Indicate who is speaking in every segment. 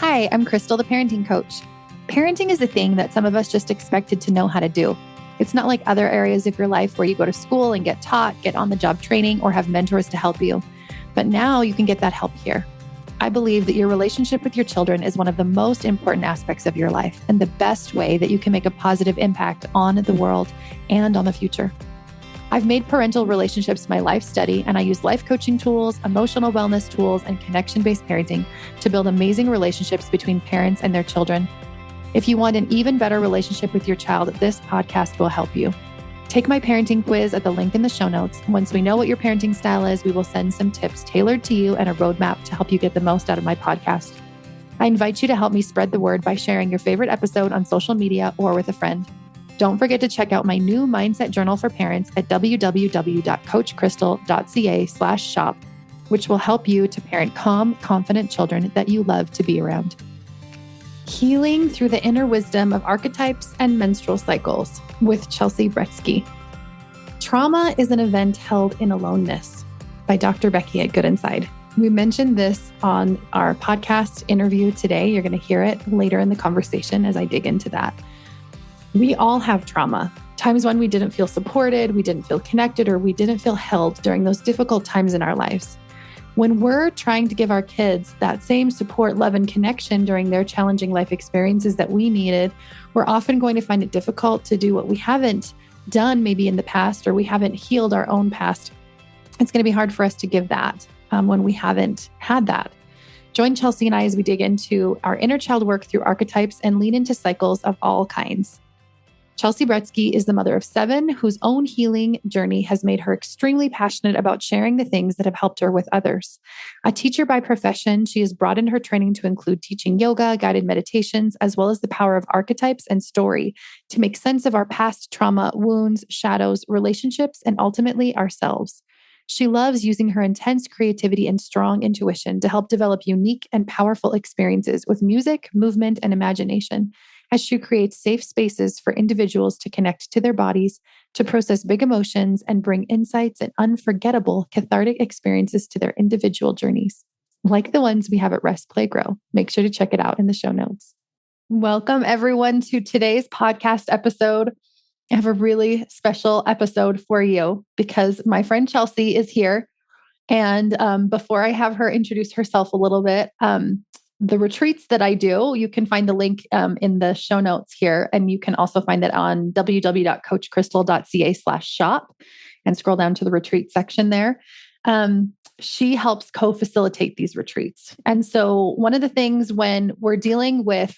Speaker 1: Hi, I'm Crystal, the parenting coach. Parenting is a thing that some of us just expected to know how to do. It's not like other areas of your life where you go to school and get taught, get on-the-job training, or have mentors to help you. But now you can get that help here. I believe that your relationship with your children is one of the most important aspects of your life and the best way that you can make a positive impact on the world and on the future. I've made parental relationships my life study, and I use life coaching tools, emotional wellness tools, and connection-based parenting to build amazing relationships between parents and their children. If you want an even better relationship with your child, this podcast will help you. Take my parenting quiz at the link in the show notes. Once we know what your parenting style is, we will send some tips tailored to you and a roadmap to help you get the most out of my podcast. I invite you to help me spread the word by sharing your favorite episode on social media or with a friend. Don't forget to check out my new mindset journal for parents at www.coachcrystal.ca/shop, which will help you to parent calm, confident children that you love to be around. Healing through the inner wisdom of archetypes and menstrual cycles with Chelsea Bretzke. Trauma is an event held in alone-ness by Dr. Becky at GoodInside. We mentioned this on our podcast interview today. You're going to hear it later in the conversation as I dig into that. We all have trauma, times when we didn't feel supported, we didn't feel connected, or we didn't feel held during those difficult times in our lives. When we're trying to give our kids that same support, love, and connection during their challenging life experiences that we needed, we're often going to find it difficult to do what we haven't done maybe in the past, or we haven't healed our own past. It's going to be hard for us to give that when we haven't had that. Join Chelsea and I as we dig into our inner child work through archetypes and lean into cycles of all kinds. Chelsea Bretzke is the mother of 7 whose own healing journey has made her extremely passionate about sharing the things that have helped her with others. A teacher by profession, she has broadened her training to include teaching yoga, guided meditations, as well as the power of archetypes and story to make sense of our past trauma, wounds, shadows, relationships, and ultimately ourselves. She loves using her intense creativity and strong intuition to help develop unique and powerful experiences with music, movement, and imagination, as she creates safe spaces for individuals to connect to their bodies, to process big emotions, and bring insights and unforgettable cathartic experiences to their individual journeys, like the ones we have at Rest, Play, Grow. Make sure to check it out in the show notes. Welcome, everyone, to today's podcast episode. I have a really special episode for you because my friend Chelsea is here. And before I have her introduce herself a little bit, the retreats that I do, you can find the link in the show notes here. And you can also find it on www.coachcrystal.ca/shop and scroll down to the retreat section there. She helps co-facilitate these retreats. And so one of the things when we're dealing with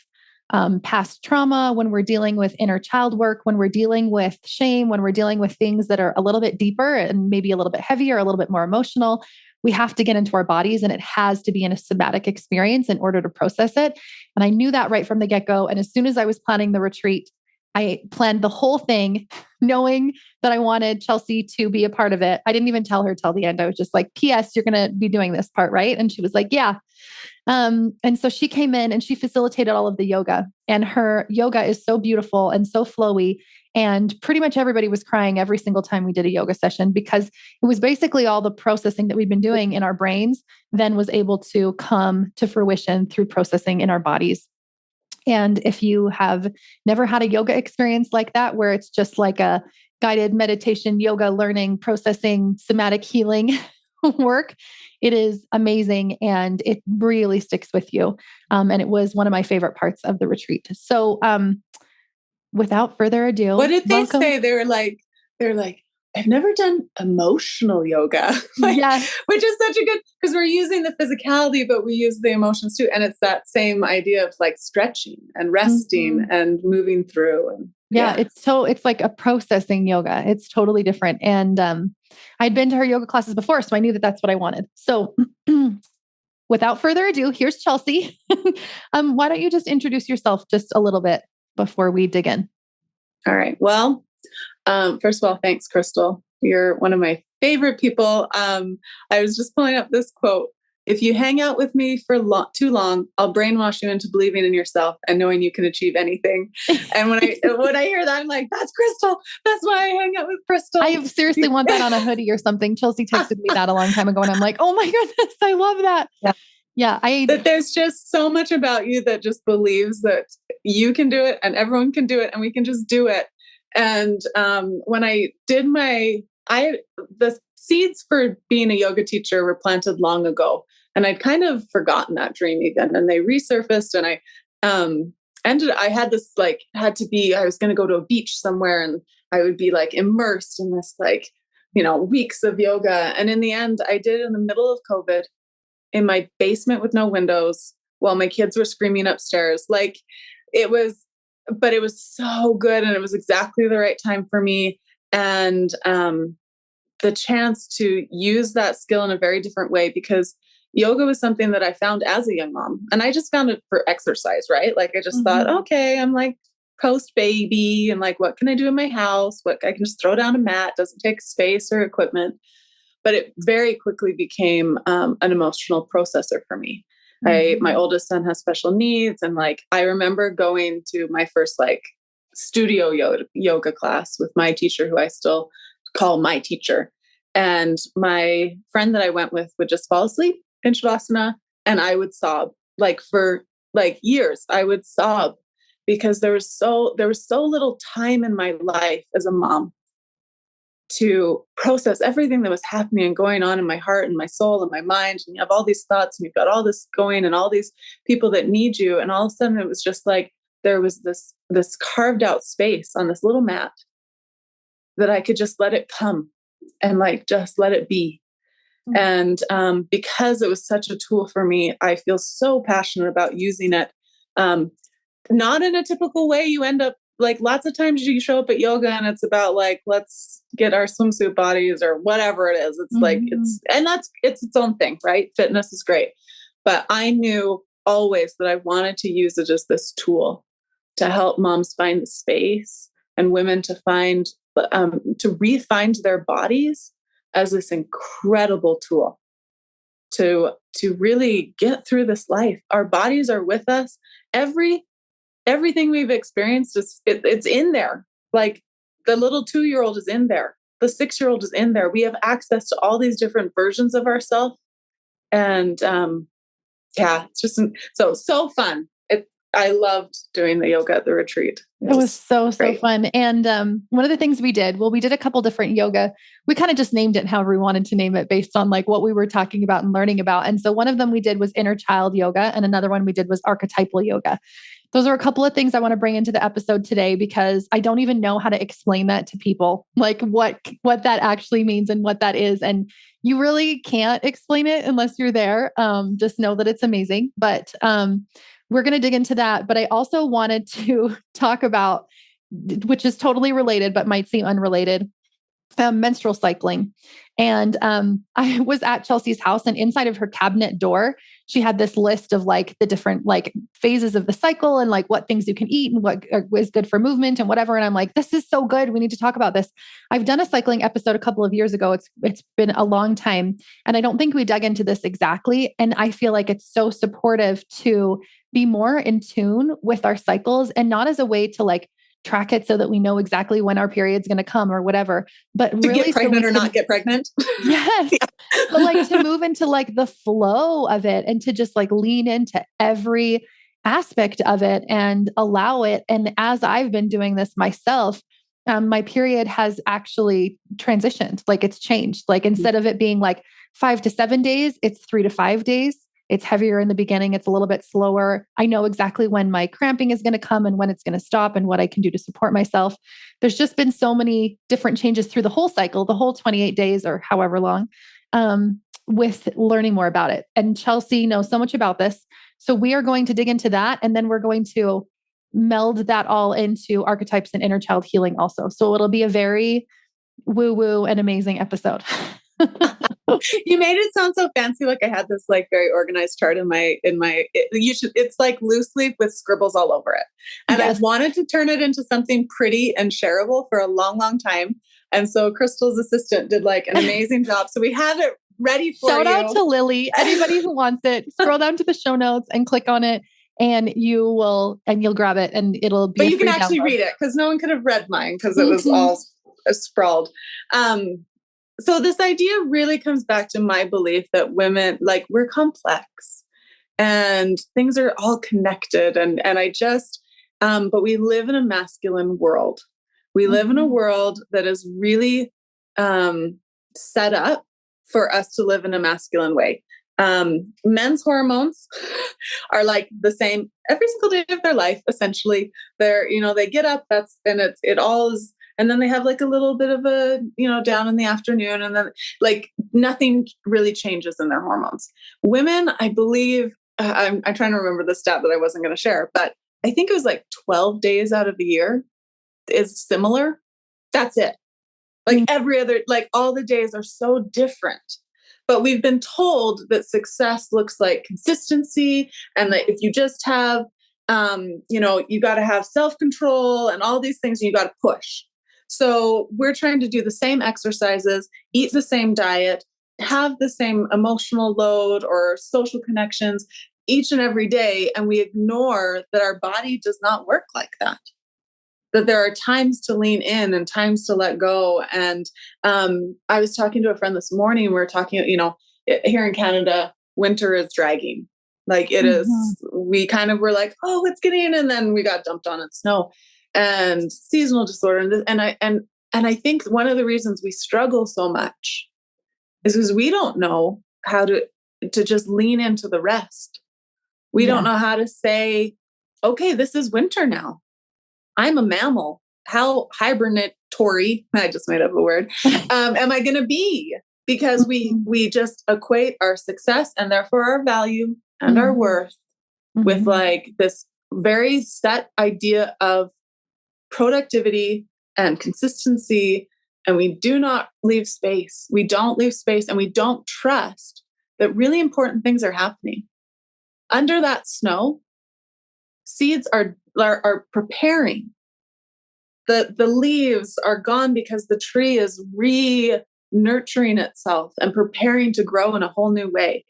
Speaker 1: past trauma, when we're dealing with inner child work, when we're dealing with shame, when we're dealing with things that are a little bit deeper and maybe a little bit heavier, a little bit more emotional, we have to get into our bodies, and it has to be in a somatic experience in order to process it. And I knew that right from the get-go. And as soon as I was planning the retreat, I planned the whole thing knowing that I wanted Chelsea to be a part of it. I didn't even tell her till the end. I was just like, P.S., you're going to be doing this part, right? And she was like, yeah. And so she came in and she facilitated all of the yoga, and her yoga is so beautiful and so flowy. And pretty much everybody was crying every single time we did a yoga session, because it was basically all the processing that we've been doing in our brains then was able to come to fruition through processing in our bodies. And if you have never had a yoga experience like that, where it's just like a guided meditation, yoga, learning, processing, somatic healing work, it is amazing. And it really sticks with you. And it was one of my favorite parts of the retreat. So without further ado,
Speaker 2: what did they say? They're like, I've never done emotional yoga, which is such a good, because we're using the physicality, but we use the emotions too. And it's that same idea of like stretching and resting and moving through. And
Speaker 1: it's like a processing yoga. It's totally different. And I'd been to her yoga classes before, so I knew that that's what I wanted. So without further ado, here's Chelsea. Why don't you just introduce yourself just a little bit before we dig in?
Speaker 2: All right. Well, first of all, thanks, Crystal. You're one of my favorite people. I was just pulling up this quote. If you hang out with me for too long, I'll brainwash you into believing in yourself and knowing you can achieve anything. And when I hear that, I'm like, that's Crystal. That's why I hang out with Crystal.
Speaker 1: I seriously want that on a hoodie or something. Chelsea texted me that a long time ago, and I'm like, oh my goodness, I love that.
Speaker 2: Yeah.
Speaker 1: Yeah.
Speaker 2: That there's just so much about you that just believes that you can do it and everyone can do it and we can just do it. And when I did the seeds for being a yoga teacher were planted long ago. And I'd kind of forgotten that dream even. And they resurfaced and I had this I was going to go to a beach somewhere and I would be like immersed in this weeks of yoga. And in the end, I did it in the middle of COVID in my basement with no windows while my kids were screaming upstairs. It was so good. And it was exactly the right time for me. And the chance to use that skill in a very different way, because yoga was something that I found as a young mom. And I just found it for exercise, right? I just thought, okay, I'm post baby and what can I do in my house? What I can just throw down a mat, doesn't take space or equipment. But it very quickly became an emotional processor for me. My oldest son has special needs. And I remember going to my first studio yoga class with my teacher, who I still call my teacher. And my friend that I went with would just fall asleep in Shavasana. And I would sob for years. I would sob because there was so little time in my life as a mom to process everything that was happening and going on in my heart and my soul and my mind. And you have all these thoughts and you've got all this going and all these people that need you. And all of a sudden it was just there was this carved out space on this little mat that I could just let it come and just let it be. And because it was such a tool for me, I feel so passionate about using it. Not in a typical way. You end up lots of times you show up at yoga and it's about let's get our swimsuit bodies or whatever it is. It's it's its own thing, right? Fitness is great. But I knew always that I wanted to use it as this tool to help moms find the space and women to find, to re-find their bodies as this incredible tool to really get through this life. Our bodies are with us. Everything we've experienced it's in there. The little 2-year-old is in there. The 6-year-old is in there. We have access to all these different versions of ourselves. And it's just so fun. I loved doing the yoga at the retreat.
Speaker 1: It was so fun. And one of the things we did a couple different yoga. We kind of just named it however we wanted to name it based on what we were talking about and learning about. And so one of them we did was inner child yoga. And another one we did was archetypal yoga. Those are a couple of things I want to bring into the episode today, because I don't even know how to explain that to people, what that actually means and what that is. And you really can't explain it unless you're there. Just know that it's amazing. But we're going to dig into that. But I also wanted to talk about, which is totally related, but might seem unrelated, menstrual cycling. And I was at Chelsea's house, and inside of her cabinet door, she had this list of the different phases of the cycle and what things you can eat and what is good for movement and whatever. And I'm like, this is so good. We need to talk about this. I've done a cycling episode a couple of years ago. It's been a long time. And I don't think we dug into this exactly. And I feel like it's so supportive to be more in tune with our cycles, and not as a way to track it so that we know exactly when our period's going to come or whatever, but
Speaker 2: to
Speaker 1: really
Speaker 2: get pregnant or not get pregnant.
Speaker 1: Yes. Yeah. But to move into the flow of it and to just lean into every aspect of it and allow it. And as I've been doing this myself, my period has actually transitioned. It's changed. Instead of it being 5 to 7 days, it's 3 to 5 days. It's heavier in the beginning. It's a little bit slower. I know exactly when my cramping is going to come and when it's going to stop and what I can do to support myself. There's just been so many different changes through the whole cycle, the whole 28 days or however long, with learning more about it. And Chelsea knows so much about this. So we are going to dig into that. And then we're going to meld that all into archetypes and inner child healing also. So it'll be a very woo-woo and amazing episode.
Speaker 2: You made it sound so fancy. I had this very organized chart it's loose leaf with scribbles all over it. And yes. I wanted to turn it into something pretty and shareable for a long, long time. And so Crystal's assistant did an amazing job. So we have it ready for you.
Speaker 1: Shout out to Lily. Anybody who wants it, scroll down to the show notes and click on it. And you'll grab it and it'll be.
Speaker 2: But you can actually read it, because no one could have read mine because it was all sprawled. So this idea really comes back to my belief that women, we're complex, and things are all connected. And I just, but we live in a masculine world. We live in a world that is really set up for us to live in a masculine way. Men's hormones are like the same every single day of their life. Essentially, they're, they get up, it all is, and then they have like a little bit of a, down in the afternoon, and then like nothing really changes in their hormones. Women, I believe, I'm trying to remember the stat that I wasn't going to share, but I think it was like 12 days out of the year is similar. That's it. Like every other, like all the days are so different. But we've been told that success looks like consistency, and that if you just have, you got to have self-control and all these things, and you got to push. So we're trying to do the same exercises, eat the same diet, have the same emotional load or social connections each and every day. And we ignore that our body does not work like that. That there are times to lean in and times to let go. And I was talking to a friend this morning. We were talking, here in Canada, winter is dragging. Like it is, we kind of were like, oh, it's getting, and then we got dumped on in snow and seasonal disorder. And I think one of the reasons we struggle so much is because we don't know how to just lean into the rest. We don't know how to say, okay, this is winter now. I'm a mammal. How hibernatory, I just made up a word, am I going to be? Because we just equate our success and therefore our value and our worth with like this very set idea of productivity and consistency. And we do not leave space. We don't leave space, and we don't trust that really important things are happening. Under that snow, seeds are preparing. The leaves are gone because the tree is re-nurturing itself and preparing to grow in a whole new way.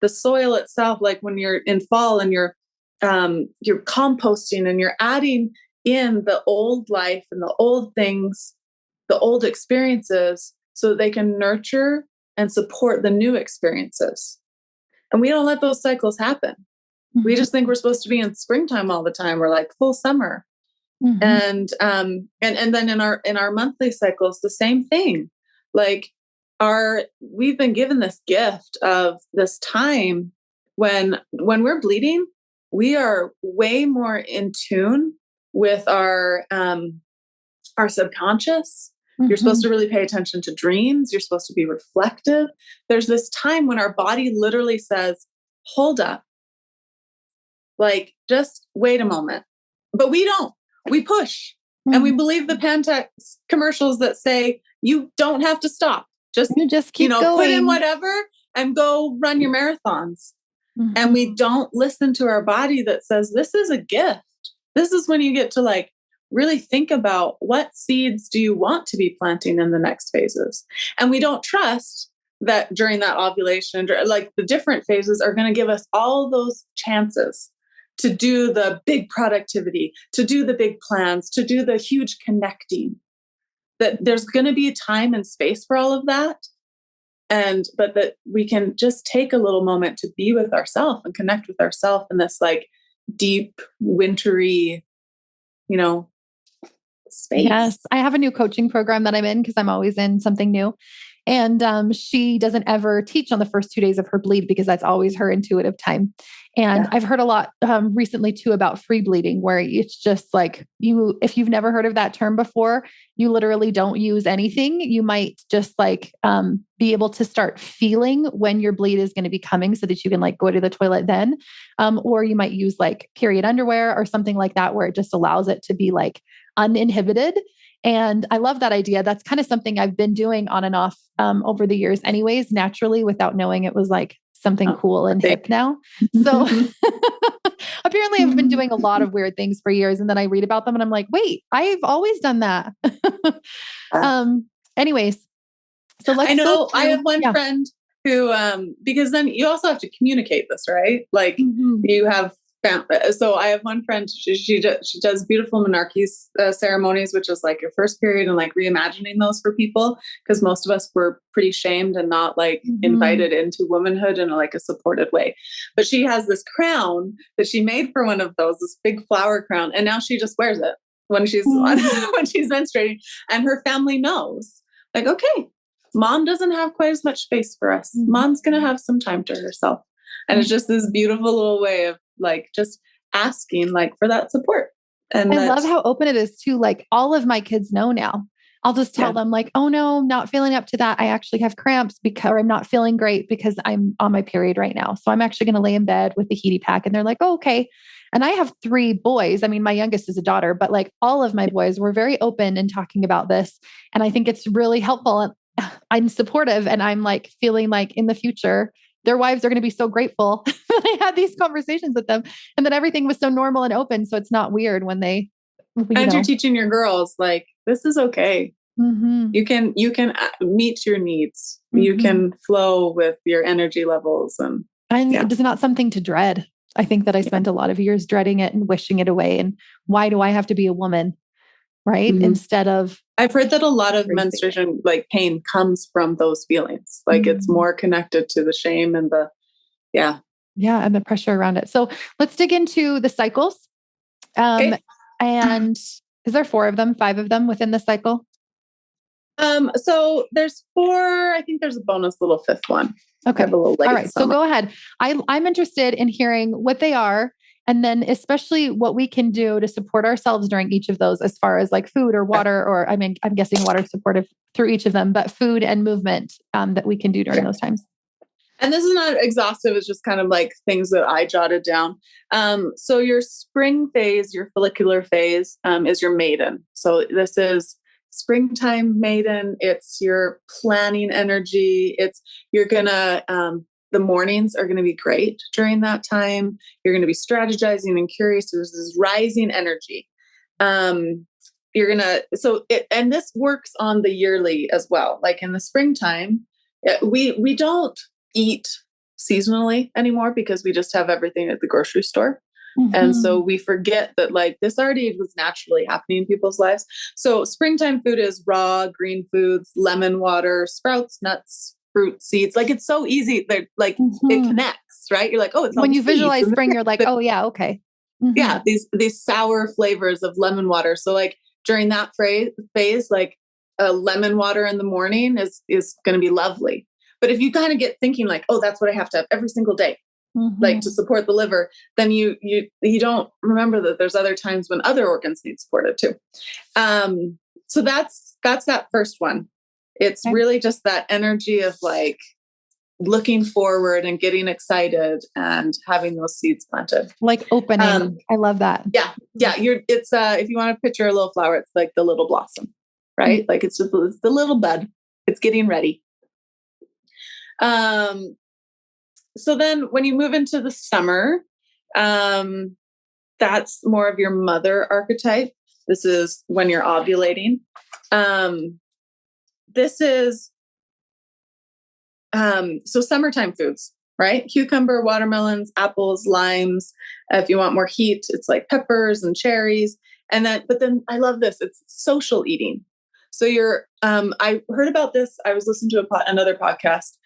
Speaker 2: The soil itself, like when you're in fall and you're composting and you're adding in the old life and the old things, the old experiences, so that they can nurture and support the new experiences. And we don't let those cycles happen. We just think we're supposed to be in springtime all the time, or like full summer. And then in our monthly cycles, the same thing. Like we've been given this gift of this time when we're bleeding, we are way more in tune with our subconscious. You're supposed to really pay attention to dreams. You're supposed to be reflective. There's this time when our body literally says, hold up. Like, just wait a moment. But we don't. We push. And we believe the Pantex commercials that say, you don't have to stop. Just keep going. Put in whatever and go run your marathons. And we don't listen to our body that says, this is a gift. This is when you get to like really think about what seeds do you want to be planting in the next phases. And we don't trust that during that ovulation, like the different phases are going to give us all those chances to do the big productivity, to do the big plans, to do the huge connecting. That there's going to be time and space for all of that. But that we can just take a little moment to be with ourselves and connect with ourselves in this like deep, wintry, space.
Speaker 1: Yes. I have a new coaching program that I'm in because I'm always in something new. And she doesn't ever teach on the first 2 days of her bleed because that's always her intuitive time. And I've heard a lot recently too about free bleeding, where it's just like if you've never heard of that term before, you literally don't use anything. You might just like be able to start feeling when your bleed is going to be coming so that you can like go to the toilet then. Or you might use like period underwear or something like that, where it just allows it to be like uninhibited. And I love that idea. That's kind of something I've been doing on and off over the years anyways, naturally, without knowing it was like something cool and hip now. So apparently I've been doing a lot of weird things for years. And then I read about them and I'm like, wait, I've always done that. Anyways, so let's
Speaker 2: I know I have one friend who, because then you also have to communicate this, right? Like you have So I have one friend, she does beautiful menarche ceremonies, which is like your first period, and like reimagining those for people, because most of us were pretty shamed and not like invited into womanhood in like a supported way. But she has this crown that she made for one of those, this big flower crown, and now she just wears it when she's when she's menstruating, and her family knows, like, okay, mom doesn't have quite as much space for us. Mom's gonna have some time to herself. And it's just this beautiful little way of like just asking like for that support. And
Speaker 1: I love how open it is too. Like all of my kids know now. I'll just tell them like, oh no, I'm not feeling up to that. I actually have cramps because I'm not feeling great because I'm on my period right now. So I'm actually going to lay in bed with the heaty pack. And they're like, oh, okay. And I have 3 boys. I mean, my youngest is a daughter, but like all of my boys were very open in talking about this. And I think it's really helpful. I'm supportive, and I'm like feeling like in the future, their wives are going to be so grateful that I had these conversations with them, and that everything was so normal and open. So it's not weird when they,
Speaker 2: you're teaching your girls, like, this is okay. You can meet your needs. You can flow with your energy levels. And
Speaker 1: it's not something to dread. I think that I spent a lot of years dreading it and wishing it away. And why do I have to be a woman? Right. Instead of,
Speaker 2: I've heard that a lot of menstruation, like pain, comes from those feelings. Like it's more connected to the shame and the,
Speaker 1: and the pressure around it. So let's dig into the cycles. And is there 4 of them, 5 of them within the cycle?
Speaker 2: So there's 4. I think there's a bonus little 5th one.
Speaker 1: Okay. All right. So go ahead. I'm interested in hearing what they are, and then especially what we can do to support ourselves during each of those, as far as like food or water, or I mean, I'm guessing water is supportive through each of them, but food and movement that we can do during those times.
Speaker 2: And this is not exhaustive. It's just kind of like things that I jotted down. So your spring phase, your follicular phase, is your maiden. So this is springtime maiden. It's your planning energy. The mornings are going to be great during that time. You're going to be strategizing and curious. There's this rising energy. And this works on the yearly as well. Like in the springtime, we don't eat seasonally anymore because we just have everything at the grocery store. And so we forget that like this already was naturally happening in people's lives. So springtime food is raw, green foods, lemon water, sprouts, nuts, fruit, seeds. Like it's so easy. They're like, it connects, right? You're like, oh, it's
Speaker 1: when you visualize spring, you're like, oh yeah, okay.
Speaker 2: Yeah. These sour flavors of lemon water. So like during that phase, like a lemon water in the morning is going to be lovely. But if you kind of get thinking like, oh, that's what I have to have every single day, like to support the liver, then you don't remember that there's other times when other organs need supported too. So that's that first one. It's really just that energy of like looking forward and getting excited and having those seeds planted.
Speaker 1: Like opening. I love that.
Speaker 2: Yeah. It's if you want to picture a little flower, it's like the little blossom, right? Like it's the little bud. It's getting ready. So then when you move into the summer, that's more of your mother archetype. This is when you're ovulating. This is, so summertime foods, right? Cucumber, watermelons, apples, limes. If you want more heat, it's like peppers and cherries. But then I love this. It's social eating. So I heard about this. I was listening to another podcast,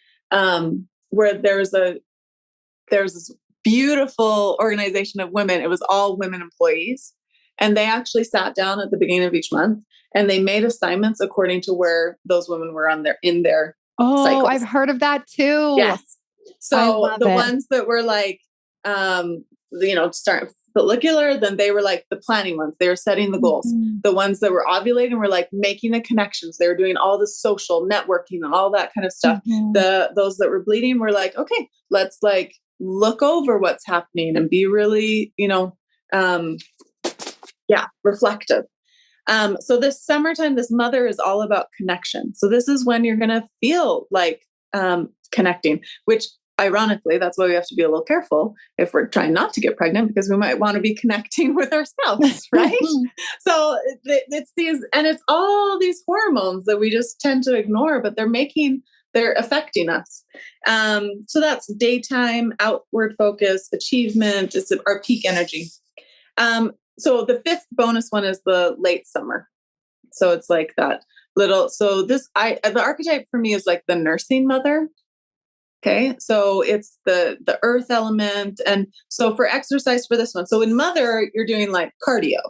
Speaker 2: where there's this beautiful organization of women. It was all women employees. And they actually sat down at the beginning of each month and they made assignments according to where those women were in their cycles.
Speaker 1: I've heard of that too.
Speaker 2: Yes. So the ones that were like, start follicular, then they were like the planning ones. They were setting the goals. The ones that were ovulating were like making the connections. They were doing all the social networking and all that kind of stuff. Those that were bleeding were like, okay, let's like look over what's happening and be really, reflective. So this summertime, this mother is all about connection. So this is when you're going to feel like connecting, which ironically, that's why we have to be a little careful if we're trying not to get pregnant, because we might want to be connecting with our spouse, right? So it's all these hormones that we just tend to ignore, but they're making they're affecting us. So that's daytime, outward focus, achievement. It's our peak energy. So the fifth bonus one is the late summer. So it's like that little, so the archetype for me is like the nursing mother. Okay. So it's the earth element. And so for exercise for this one, so in mother, you're doing like cardio.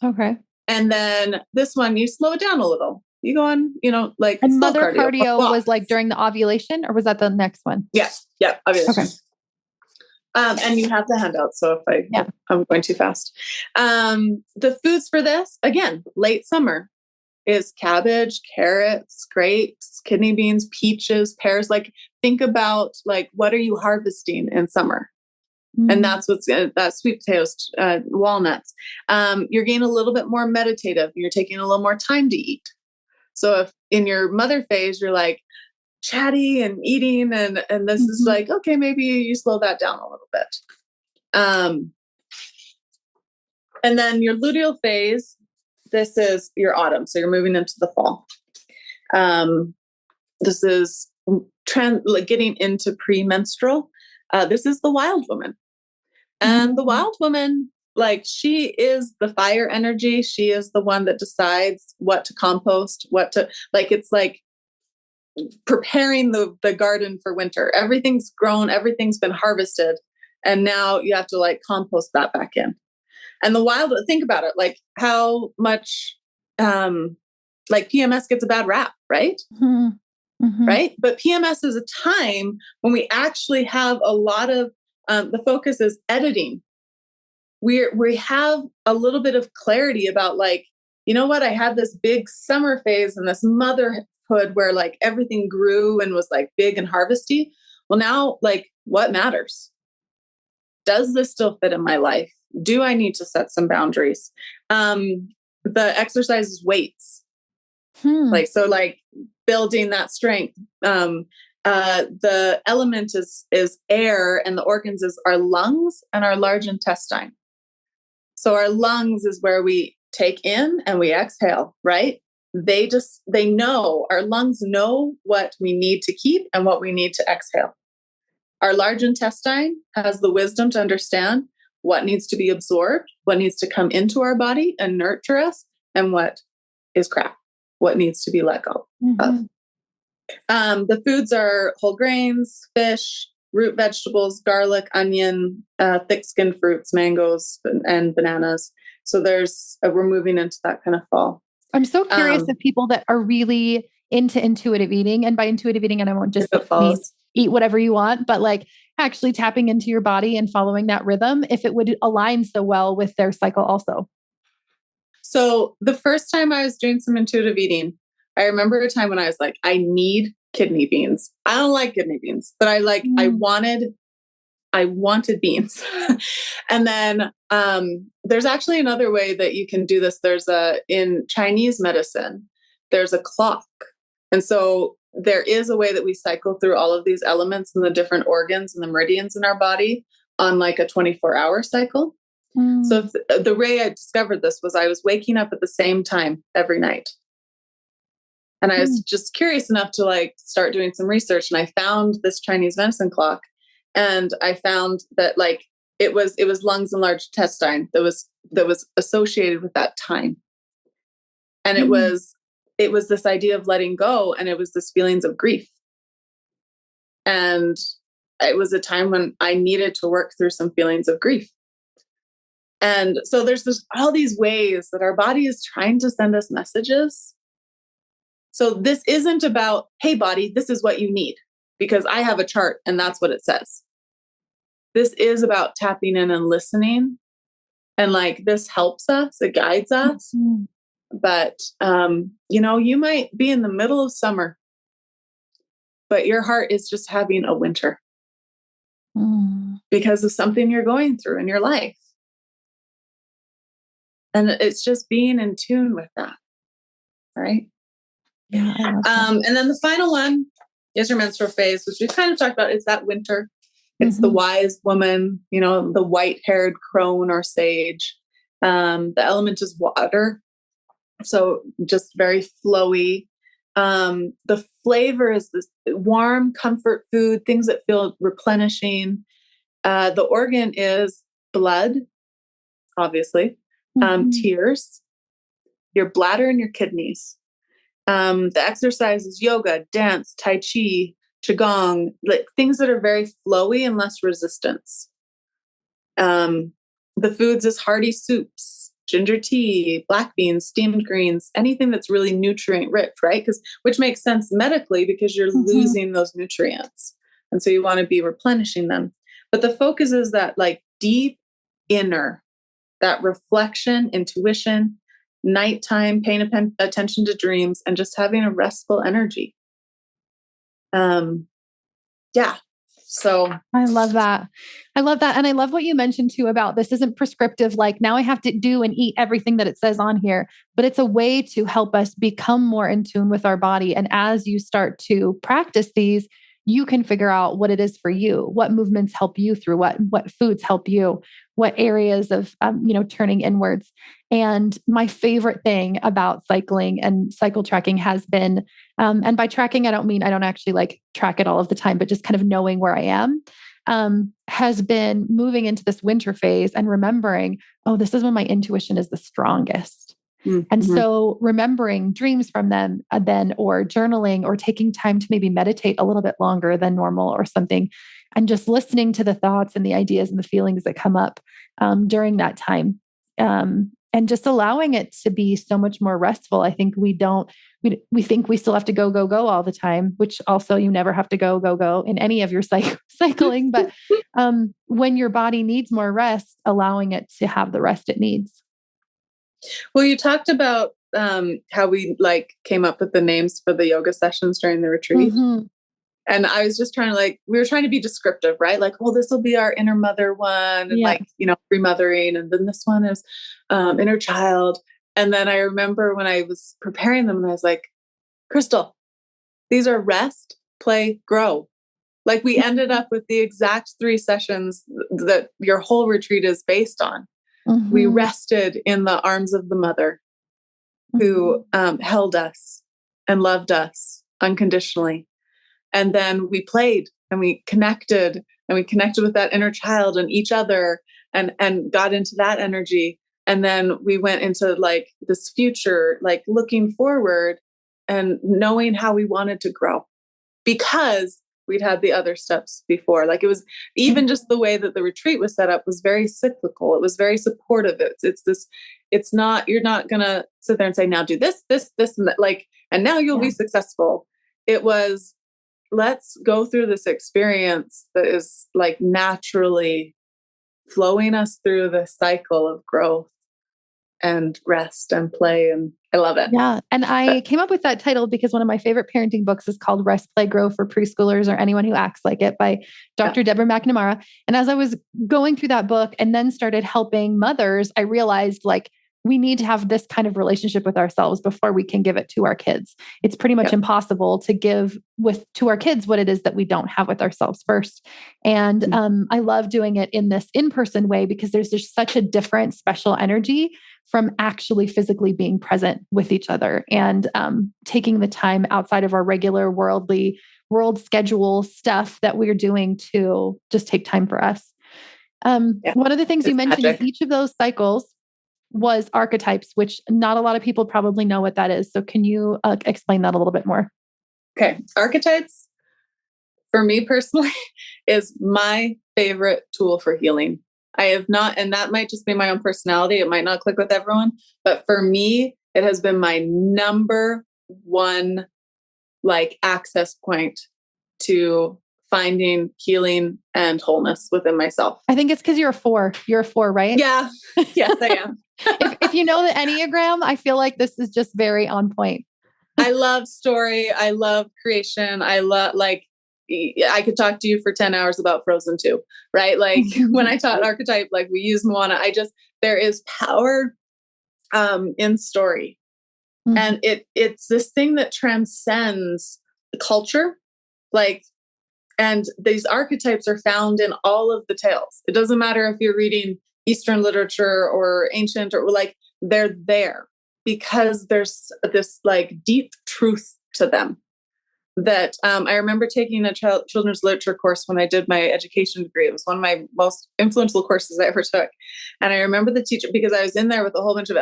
Speaker 1: Okay.
Speaker 2: And then this one, you slow it down a little. You go on, like
Speaker 1: And
Speaker 2: slow
Speaker 1: mother cardio was like during the ovulation, or was that the next one?
Speaker 2: Yeah. Yeah. Ovulation.
Speaker 1: Okay.
Speaker 2: And you have the handout. So if I'm going too fast. The foods for this, again, late summer is cabbage, carrots, grapes, kidney beans, peaches, pears. Like think about like, what are you harvesting in summer? And that's that's sweet potatoes, walnuts. You're getting a little bit more meditative. You're taking a little more time to eat. So if in your mother phase, you're like chatty and eating, and this is like, okay, maybe you slow that down a little bit. And then your luteal phase, this is your autumn. So you're moving into the fall. This is getting into premenstrual. This is the wild woman. And the wild woman, like she is the fire energy. She is the one that decides what to compost, it's like preparing the garden for winter. Everything's grown, everything's been harvested. And now you have to like compost that back in. And the wild, think about it, like how much, like PMS gets a bad rap, right? Right. But PMS is a time when we actually have a lot of, the focus is editing. We have a little bit of clarity about like, you know what? I had this big summer phase and this motherhood where like everything grew and was like big and harvesty. Well, now like what matters? Does this still fit in my life? Do I need to set some boundaries? The exercise is weights. Like building that strength. The element is air, and the organs is our lungs and our large intestine. So our lungs is where we take in and we exhale, right? They know, our lungs know what we need to keep and what we need to exhale. Our large intestine has the wisdom to understand what needs to be absorbed, what needs to come into our body and nurture us, and what is crap, what needs to be let go of. The foods are whole grains, fish, root vegetables, garlic, onion, thick-skinned fruits, mangoes, and bananas. So we're moving into that kind of fall.
Speaker 1: I'm so curious of people that are really into intuitive eating. And by intuitive eating, and I won't just mean eat whatever you want, but like actually tapping into your body and following that rhythm, if it would align so well with their cycle also.
Speaker 2: So the first time I was doing some intuitive eating, I remember a time when I was like, I need kidney beans. I don't like kidney beans, but I wanted beans. And then there's actually another way that you can do this. In Chinese medicine, there's a clock. And so there is a way that we cycle through all of these elements and the different organs and the meridians in our body on like a 24-hour cycle. So the way I discovered this was I was waking up at the same time every night. And I was just curious enough to like start doing some research. And I found this Chinese medicine clock. And I found that like it was lungs and large intestine that was associated with that time. And it was this idea of letting go. And it was this feelings of grief. And it was a time when I needed to work through some feelings of grief. And so there's all these ways that our body is trying to send us messages. So this isn't about, hey, body, this is what you need, because I have a chart and that's what it says. This is about tapping in and listening. And like, this helps us, it guides us. But, you might be in the middle of summer, but your heart is just having a winter because of something you're going through in your life. And it's just being in tune with that. Right.
Speaker 1: Yeah.
Speaker 2: And then the final one is your menstrual phase, which we've kind of talked about. It's that winter. It's the wise woman, the white-haired crone or sage. The element is water. So just very flowy. The flavor is this warm comfort food, things that feel replenishing. The organ is blood, obviously, tears, your bladder and your kidneys. The exercise is yoga, dance, tai chi, qigong, like things that are very flowy and less resistance. The foods is hearty soups, ginger tea, black beans, steamed greens, anything that's really nutrient rich, right? Which makes sense medically because you're losing those nutrients. And so you want to be replenishing them. But the focus is that like deep inner, that reflection, intuition, nighttime, paying attention to dreams, and just having a restful energy. Yeah. So
Speaker 1: I love that. I love that. And I love what you mentioned too about this isn't prescriptive, like now I have to do and eat everything that it says on here, but it's a way to help us become more in tune with our body. And as you start to practice these, you can figure out what it is for you, what movements help you through what foods help you, what areas of, turning inwards. And my favorite thing about cycling and cycle tracking has been, and by tracking, I don't actually like track it all of the time, but just kind of knowing where I am, has been moving into this winter phase and remembering, oh, this is when my intuition is the strongest. And so remembering dreams from them then, or journaling, or taking time to maybe meditate a little bit longer than normal or something, and just listening to the thoughts and the ideas and the feelings that come up during that time. And just allowing it to be so much more restful. I think we think we still have to go all the time, which also you never have to go in any of your cycling. But when your body needs more rest, allowing it to have the rest it needs.
Speaker 2: Well, you talked about how we came up with the names for the yoga sessions during the retreat. And I was just trying to we were trying to be descriptive, right? Like, well, this will be our inner mother one and remothering. And then this one is inner child. And then I remember when I was preparing them and I was like, Crystal, these are rest, play, grow. Like we ended up with the exact 3 sessions that your whole retreat is based on. We rested in the arms of the mother who held us and loved us unconditionally. And then we played and we connected with that inner child and each other and got into that energy. And then we went into this future, looking forward and knowing how we wanted to grow because we'd had the other steps before. It was even just the way that the retreat was set up was very cyclical. It was very supportive. It's not, you're not going to sit there and say, now do this, and that, and now you'll be successful. It was, let's go through this experience that is naturally flowing us through the cycle of growth and rest and play. And I love it.
Speaker 1: Yeah. And I came up with that title because one of my favorite parenting books is called Rest, Play, Grow for Preschoolers or Anyone Who Acts Like It by Dr. Deborah McNamara. And as I was going through that book and then started helping mothers, I realized we need to have this kind of relationship with ourselves before we can give it to our kids. It's pretty much impossible to give to our kids what it is that we don't have with ourselves first. And I love doing it in this in-person way because there's just such a different special energy from actually physically being present with each other and taking the time outside of our regular world schedule stuff that we're doing to just take time for us. One of the things you mentioned in each of those cycles was archetypes, which not a lot of people probably know what that is. So can you explain that a little bit more?
Speaker 2: Okay. Archetypes, for me personally, is my favorite tool for healing. I have not, and that might just be my own personality. It might not click with everyone, but for me, it has been my number one access point to finding healing and wholeness within myself.
Speaker 1: I think it's because you're a 4. You're a 4, right?
Speaker 2: Yeah. Yes, I am.
Speaker 1: if you know the Enneagram, I feel like this is just very on point.
Speaker 2: I love story. I love creation. I love I could talk to you for 10 hours about Frozen 2, right? When I taught archetype, we use Moana, there is power in story. And it's this thing that transcends the culture. And these archetypes are found in all of the tales. It doesn't matter if you're reading Eastern literature or ancient or they're there because there's this deep truth to them. that I remember taking a children's literature course when I did my education degree. It was one of my most influential courses I ever took. And I remember the teacher, because I was in there with a whole bunch of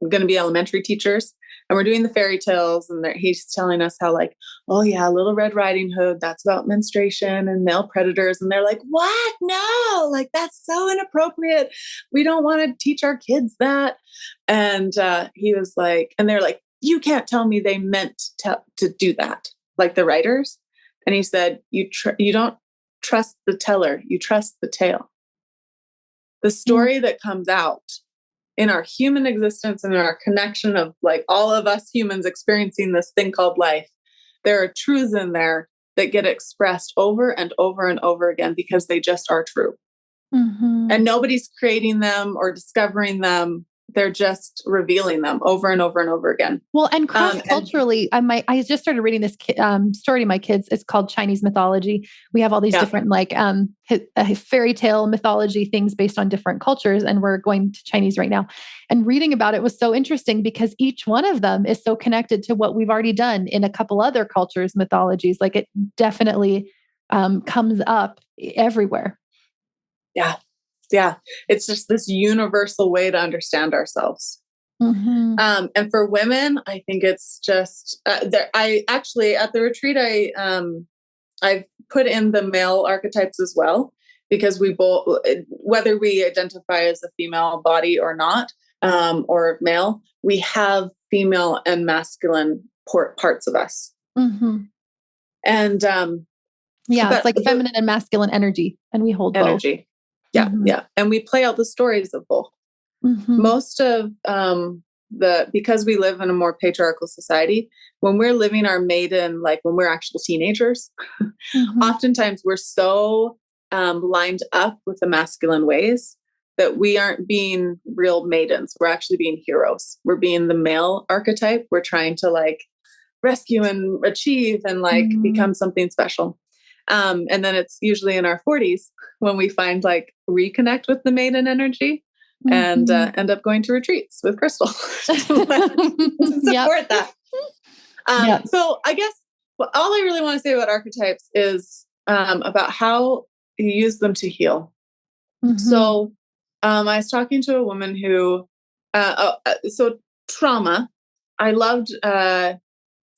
Speaker 2: going to be elementary teachers, and we're doing the fairy tales, and he's telling us how, like, oh yeah, Little Red Riding Hood, that's about menstruation and male predators. And they're like, what? No, like, that's so inappropriate. We don't want to teach our kids that. And he was like, and they're like, you can't tell me they meant to do that, like the writers. And he said, you don't trust the teller, you trust the tale. The story that comes out in our human existence and in our connection of, like, all of us humans experiencing this thing called life, there are truths in there that get expressed over and over and over again because they just are true. And nobody's creating them or discovering them. They're just revealing them over and over and over again.
Speaker 1: Well, and cross-culturally, I just started reading this story to my kids. It's called Chinese mythology. We have all these different, like, fairy tale mythology things based on different cultures. And we're going to Chinese right now. And reading about it was so interesting because each one of them is so connected to what we've already done in a couple other cultures' mythologies. Like, it definitely comes up everywhere.
Speaker 2: Yeah. Yeah. It's just this universal way to understand ourselves. And for women, I think it's just, I actually, at the retreat, I've put in the male archetypes as well, because we both, whether we identify as a female body or not, or male, we have female and masculine parts of us. And,
Speaker 1: it's like feminine and masculine energy, and we hold
Speaker 2: energy.
Speaker 1: both.
Speaker 2: Yeah. And we play out the stories of both. Most of because we live in a more patriarchal society, when we're living our maiden, like when we're actual teenagers, oftentimes we're so lined up with the masculine ways that we aren't being real maidens. We're actually being heroes. We're being the male archetype. We're trying to, like, rescue and achieve and, like, become something special. And then it's usually in our 40s when we find, like, reconnect with the maiden energy and end up going to retreats with Crystal to support that. So I guess all I really want to say about archetypes is about how you use them to heal. So I was talking to a woman who, so trauma, I loved,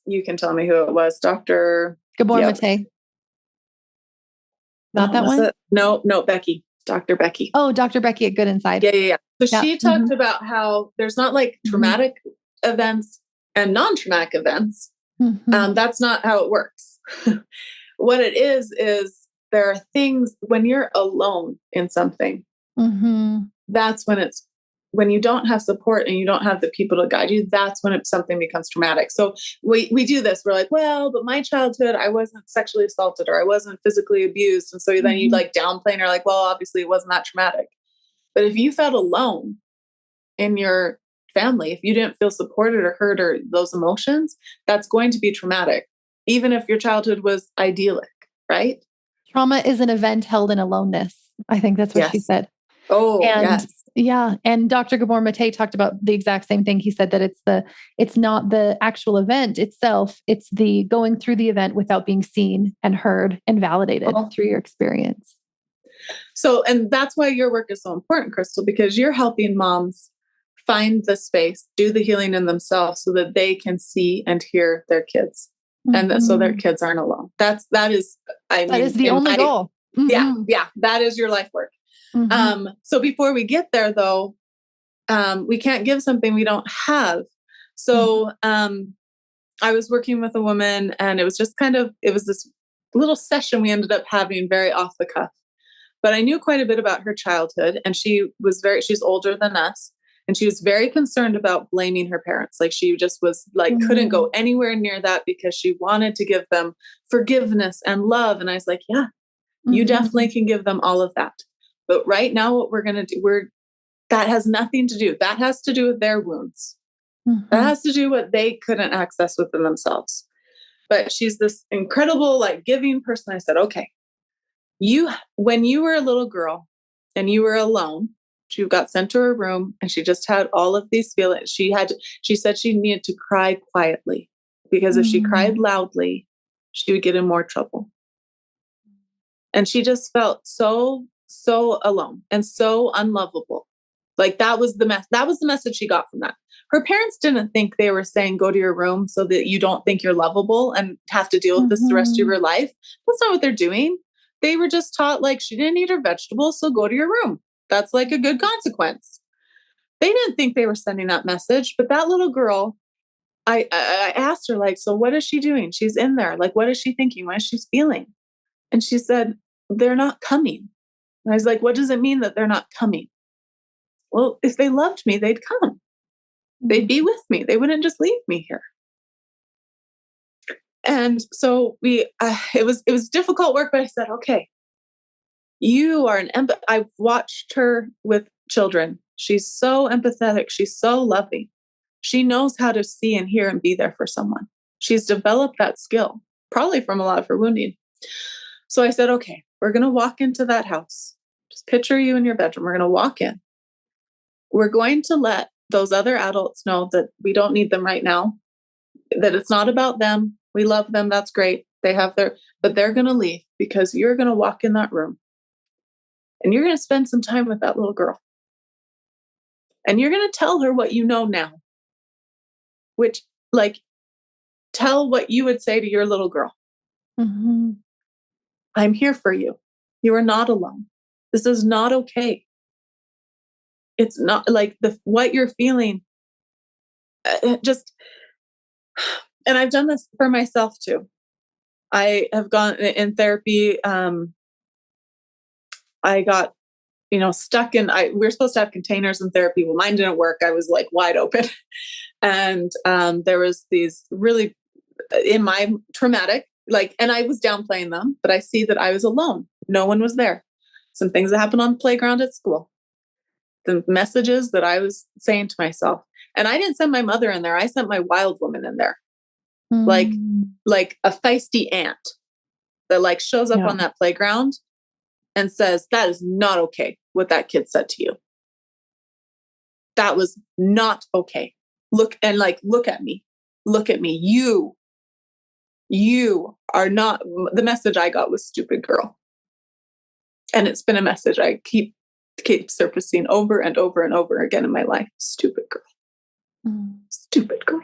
Speaker 2: you can tell me who it was, Dr.
Speaker 1: Gabor Mate. Not that one?
Speaker 2: No, Becky. Dr. Becky.
Speaker 1: Oh, Dr. Becky at GoodInside.
Speaker 2: Yeah. So she talked about how there's not, like, traumatic events and non-traumatic events. That's not how it works. What it is there are things when you're alone in something. That's when you don't have support and you don't have the people to guide you, that's when something becomes traumatic. So we do this. We're like, well, but my childhood, I wasn't sexually assaulted or I wasn't physically abused. And so then you, like, downplay and you're like, well, obviously it wasn't that traumatic. But if you felt alone in your family, if you didn't feel supported or heard or those emotions, that's going to be traumatic, even if your childhood was idyllic, right?
Speaker 1: Trauma is an event held in aloneness. I think that's what she said.
Speaker 2: Oh,
Speaker 1: and yeah. And Dr. Gabor Mate talked about the exact same thing. He said that it's not the actual event itself. It's the going through the event without being seen and heard and validated through your experience.
Speaker 2: So, and that's why your work is so important, Crystal, because you're helping moms find the space, do the healing in themselves so that they can see and hear their kids. And so their kids aren't alone. That is the only goal. Yeah. That is your life work. So before we get there, though, we can't give something we don't have. So I was working with a woman, and it was just it was this little session we ended up having very off the cuff. But I knew quite a bit about her childhood, and she's older than us. And she was very concerned about blaming her parents. Like, she just was like, couldn't go anywhere near that because she wanted to give them forgiveness and love. And I was like, yeah, you definitely can give them all of that. But right now, what we're going to do, that has nothing to do. That has to do with their wounds. That has to do what they couldn't access within themselves. But she's this incredible, like, giving person. I said, okay, when you were a little girl and you were alone, she got sent to her room and she just had all of these feelings. She said she needed to cry quietly. because if she cried loudly, she would get in more trouble. And she just felt so alone and so unlovable. Like that was the message she got from that. Her parents didn't think they were saying, go to your room so that you don't think you're lovable and have to deal with this the rest of your life. That's not what they're doing. They were just taught like she didn't eat her vegetables, so go to your room. That's like a good consequence. They didn't think they were sending that message, but that little girl, I asked her like, so what is she doing? She's in there. Like, what is she thinking? What is she feeling? And she said, they're not coming. And I was like, what does it mean that they're not coming? Well, if they loved me, they'd come. They'd be with me. They wouldn't just leave me here. And so it was difficult work, but I said, okay, you are an empath. I've watched her with children. She's so empathetic. She's so loving. She knows how to see and hear and be there for someone. She's developed that skill, probably from a lot of her wounding. So I said, okay, we're going to walk into that house. Just picture you in your bedroom. We're going to walk in. We're going to let those other adults know that we don't need them right now, that it's not about them. We love them. That's great. But they're going to leave because you're going to walk in that room and you're going to spend some time with that little girl. And you're going to tell her what you know now, which like, tell what you would say to your little girl. Mm-hmm. I'm here for you. You are not alone. This is not okay. It's not like what you're feeling. And I've done this for myself too. I have gone in therapy. I got, stuck in, we're supposed to have containers in therapy. Well, mine didn't work. I was like wide open. And there was these really, in my traumatic, and I was downplaying them, but I see that I was alone. No one was there. Some things that happened on the playground at school. The messages that I was saying to myself. And I didn't send my mother in there. I sent my wild woman in there. Like a feisty aunt that shows up on that playground and says, that is not okay what that kid said to you. That was not okay. Look at me. Look at me. You are not, the message I got was stupid girl. And it's been a message I keep surfacing over and over and over again in my life. Stupid girl. Stupid girl.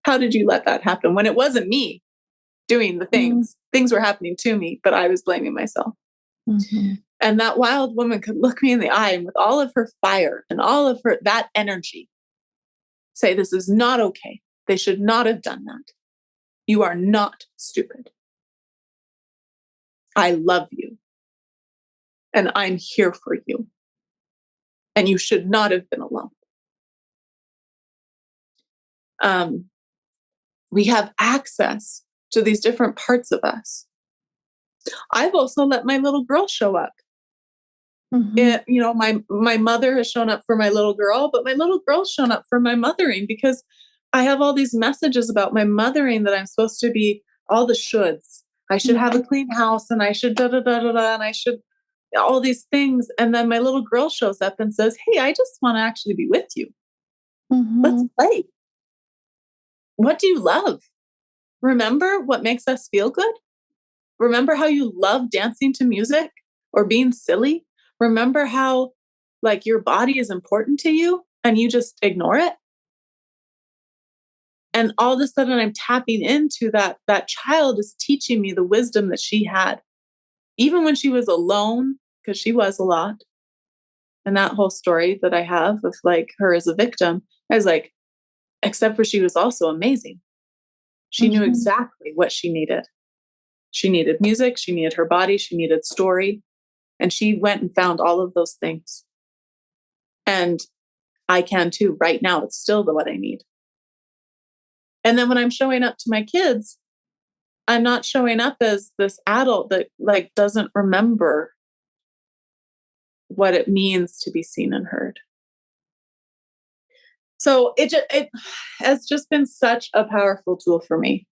Speaker 2: How did you let that happen when it wasn't me doing the things? Things were happening to me, but I was blaming myself. Mm-hmm. And that wild woman could look me in the eye and with all of her fire and all of that energy say, this is not okay. They should not have done that. You are not stupid. I love you. And I'm here for you. And you should not have been alone. We have access to these different parts of us. I've also let my little girl show up. Mm-hmm. My mother has shown up for my little girl, but my little girl's shown up for my mothering because I have all these messages about my mothering that I'm supposed to be all the shoulds. I should have a clean house and I should da-da-da-da-da and I should all these things. And then my little girl shows up and says, hey, I just want to actually be with you. Mm-hmm. Let's play. What do you love? Remember what makes us feel good? Remember how you love dancing to music or being silly? Remember how your body is important to you and you just ignore it? And all of a sudden I'm tapping into that child is teaching me the wisdom that she had. Even when she was alone, because she was a lot. And that whole story that I have of her as a victim, I was like, except for she was also amazing. She knew exactly what she needed. She needed music. She needed her body. She needed story. And she went and found all of those things. And I can too. Right now, it's still what I need. And then when I'm showing up to my kids, I'm not showing up as this adult that doesn't remember what it means to be seen and heard. So it has just been such a powerful tool for me.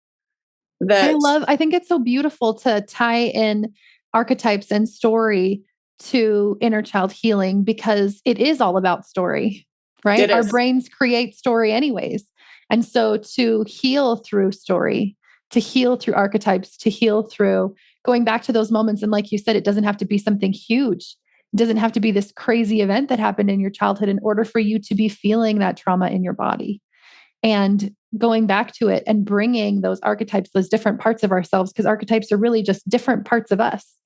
Speaker 1: I think it's so beautiful to tie in archetypes and story to inner child healing because it is all about story, right? Our brains create story anyways. And so to heal through story, to heal through archetypes, to heal through going back to those moments. And like you said, it doesn't have to be something huge. It doesn't have to be this crazy event that happened in your childhood in order for you to be feeling that trauma in your body. And going back to it and bringing those archetypes, those different parts of ourselves, because archetypes are really just different parts of us,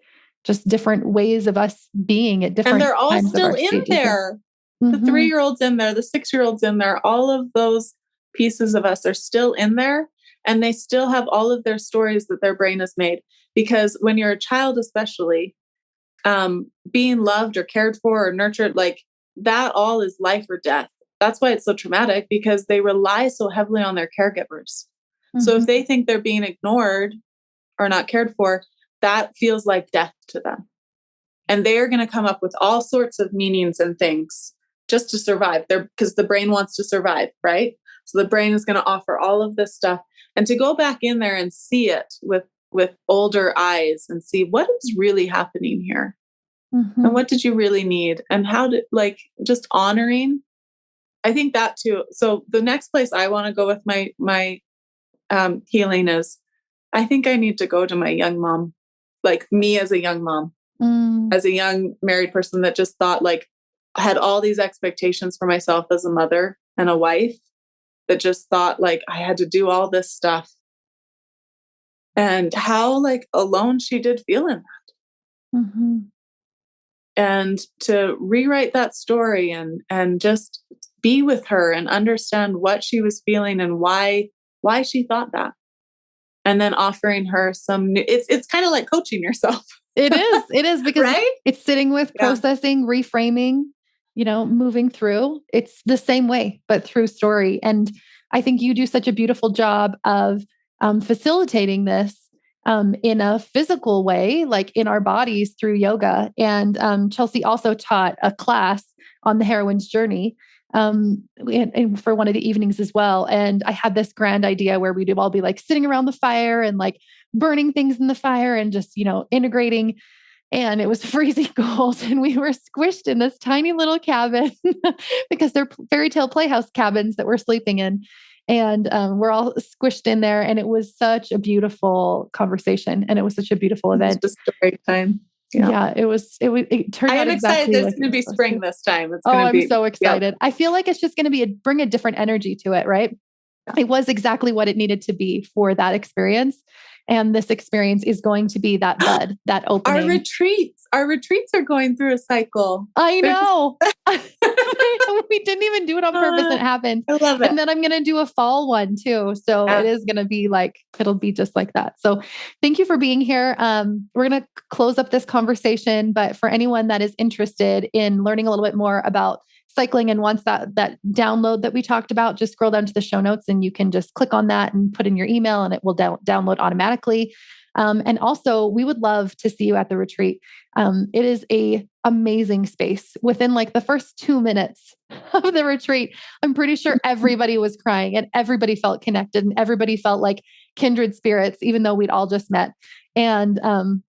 Speaker 1: just different ways of us being at different times.
Speaker 2: And they're all still in
Speaker 1: stages.
Speaker 2: there. The 3-year-old's in there, the 6-year-old's in there. All of those pieces of us are still in there. And they still have all of their stories that their brain has made. Because when you're a child, especially, being loved or cared for or nurtured, like that all is life or death. That's why it's so traumatic, because they rely so heavily on their caregivers. So if they think they're being ignored or not cared for, that feels like death to them. And they are going to come up with all sorts of meanings and things just to survive. Because the brain wants to survive, right? So the brain is going to offer all of this stuff. And to go back in there and see it with older eyes and see what is really happening here. And what did you really need? And how did, like, just honoring. I think that too. So the next place I want to go with my healing is, I think I need to go to my young mom, like me as a young mom, as a young married person that just thought, like, I had all these expectations for myself as a mother and a wife, that just thought like I had to do all this stuff, and how like alone she did feel in that. And to rewrite that story and just be with her and understand what she was feeling and why she thought that. And then offering her some new, it's kind of like coaching yourself.
Speaker 1: It is because
Speaker 2: right?
Speaker 1: It's sitting with processing, reframing, moving through. It's the same way, but through story. And I think you do such a beautiful job of facilitating this in a physical way, like in our bodies through yoga. And Chelsea also taught a class on the heroine's journey and for one of the evenings as well. And I had this grand idea where we'd all be like sitting around the fire and like burning things in the fire and just, integrating. And it was freezing cold and we were squished in this tiny little cabin because they're fairy tale playhouse cabins that we're sleeping in. And we're all squished in there. And it was such a beautiful conversation. And it was such a beautiful event.
Speaker 2: It's just a great time.
Speaker 1: Yeah, it turned out exactly.
Speaker 2: I am excited. There's going to be spring this time. It's
Speaker 1: I'm so excited. I feel like it's just going to bring a different energy to it, right? Yeah. It was exactly what it needed to be for that experience. And this experience is going to be that bud, that opening.
Speaker 2: Our retreats are going through a cycle.
Speaker 1: I know. We didn't even do it on purpose. It happened.
Speaker 2: I love it.
Speaker 1: And then I'm going to do a fall one too. So it is going to be like, it'll be just like that. So thank you for being here. We're going to close up this conversation, but for anyone that is interested in learning a little bit more about cycling and wants that download that we talked about, just scroll down to the show notes and you can just click on that and put in your email and it will download automatically. And also we would love to see you at the retreat. It is a amazing space. Within like the first 2 minutes of the retreat, I'm pretty sure everybody was crying and everybody felt connected and everybody felt like kindred spirits, even though we'd all just met. And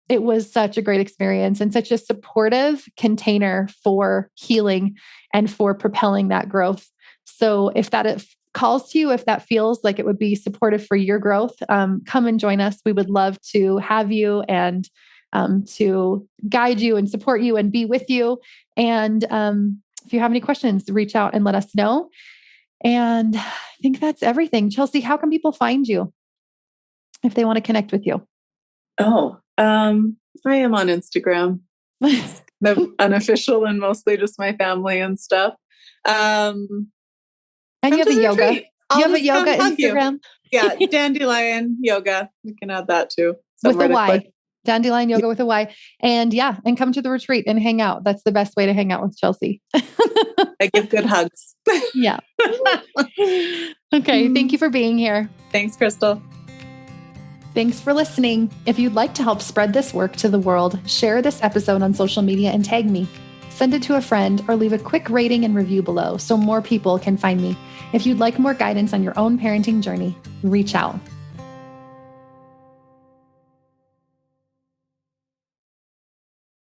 Speaker 1: it was such a great experience and such a supportive container for healing and for propelling that growth. So if that calls to you, if that feels like it would be supportive for your growth, come and join us. We would love to have you and to guide you and support you and be with you. And if you have any questions, reach out and let us know. And I think that's everything. Chelsea, how can people find you if they want to connect with you?
Speaker 2: I am on Instagram. The unofficial and mostly just my family and stuff.
Speaker 1: And you have a yoga. You have a yoga Instagram.
Speaker 2: Yeah, Dandelion Yoga. We can add that too.
Speaker 1: With a Y. Dandelion Yoga with a Y. And and come to the retreat and hang out. That's the best way to hang out with Chelsea.
Speaker 2: I give good hugs.
Speaker 1: Yeah. Okay. Thank you for being here.
Speaker 2: Thanks, Crystal.
Speaker 1: Thanks for listening. If you'd like to help spread this work to the world, share this episode on social media and tag me. Send it to a friend or leave a quick rating and review below so more people can find me. If you'd like more guidance on your own parenting journey, reach out.